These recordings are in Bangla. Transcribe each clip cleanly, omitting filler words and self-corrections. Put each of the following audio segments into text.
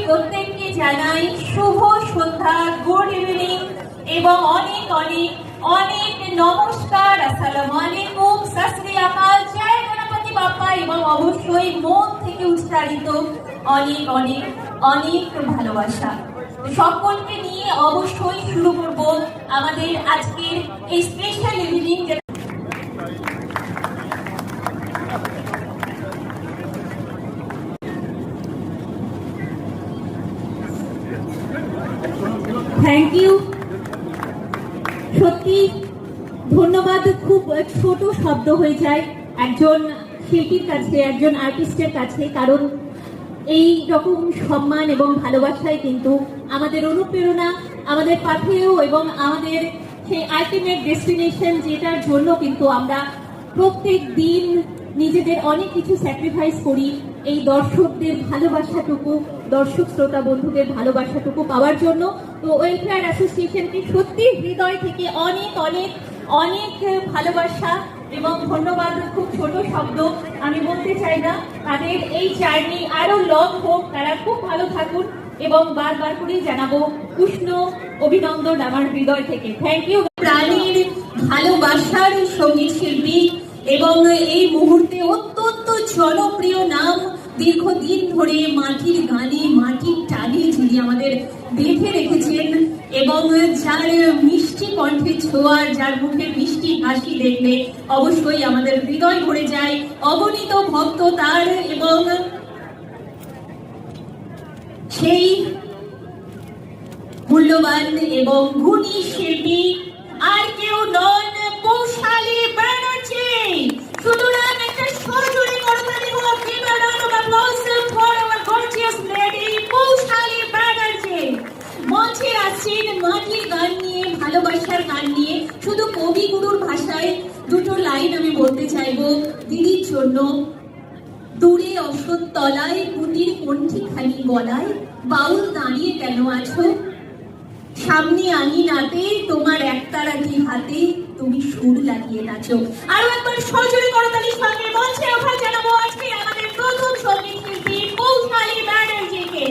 প্রত্যেককে জানাই শুভ সন্ধ্যা, গুড ইভিনিং এবং অনেক অনেক অনেক নমস্কার। আসসালামু আলাইকুম, সত শ্রী আকাল, জয় গণপতি বাপ্পা এবং অবশ্যই মন থেকে উচ্চারিত অনেক অনেক অনেক ভালোবাসা। সকলকে নিয়ে অবশ্যই শুরু করব আমাদের আজকের এই স্পেশাল ইভিনিং। থ্যাংক ইউ, সত্যি ধন্যবাদ। খুব ছোট শব্দ হয়ে যায় একজন শিল্পীর কাছে, একজন আর্টিস্টের কাছে, কারণ এই রকম সম্মান এবং ভালোবাসায় কিন্তু আমাদের অনুপ্রেরণা, আমাদের পাথেয় এবং আমাদের সেই আলটিমেট ডেস্টিনেশন, যেটার জন্য কিন্তু আমরা প্রত্যেক দিন নিজেদের অনেক কিছু স্যাক্রিফাইস করি এই দর্শকদের ভালোবাসাটুকু, দর্শক শ্রোতা বন্ধুদের ভালোবাসাটুকু পাওয়ার জন্য। তো ওয়েলফেয়ার অ্যাসোসিয়েশনকে সত্যি হৃদয় থেকে অনেক অনেক অনেক ভালোবাসা এবং ধন্যবাদ। খুব ছোট শব্দ আমি বলতে চাই না, তাদের এই জার্নি আরো লং হোক, তারা খুব ভালো থাকুন এবং বারবার করেই জানাবো উষ্ণ অভিনন্দন আমার হৃদয় থেকে। Thank you. প্রাণীর ভালোবাসার সঙ্গীত শিল্পী এবং এই মুহূর্তে অত্যন্ত জনপ্রিয় নাম, দীর্ঘদিন ধরে মাটির গানে মাটির টানে যিনি আমাদের বেঁধে রেখেছেন এবং যার মিষ্টি কণ্ঠে ছোঁয়ার, যার মুখে মিষ্টি হাসি দেখলে অবশ্যই আমাদের হৃদয় ভরে যায়। অগণিত ভক্ত তার এবং সেই মূল্যবান এবং গুণী শিল্পী আর কেউ নন, পৌশালী ব্যানার্জি। সুতরাং একটা সজোরে করতালি হোক, give a round of applause for our gorgeous lady Poushali Banerjee. মঞ্চে আসছেন মাটির গান নিয়ে, ভালোবাসার গান নিয়ে। শুধু কবিগুরুর ভাষায় দুটো লাইন আমি বলতে চাইবো দিদির জন্য। দূরে অসৎ তলায় কুটির কণ্ঠী খানি গলায়, বাউল দাঁড়িয়ে কেন আছো, সামনে আঙিনাতে তোমার একতারাটি হাতে, তুমি সুর লাগিয়ে নাচো। আরো একবার সজোরে করতালির সঙ্গে মঞ্চে ওঠা জানাবো আজকে আমাদের প্রথম সঙ্গীত শিল্পী পৌশালী ব্যানার্জিকে।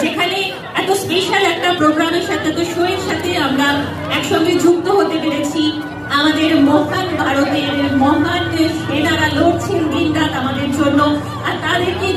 যেখানে এত স্পেশাল একটা প্রোগ্রামের সাথে, তো শো এর সাথে আমরা একসঙ্গে যুক্ত হতে পেরেছি। আমাদের মহান ভারতের মহান সেনারা লড়ছেন দিন রাত আমাদের জন্য, আর তাদেরকে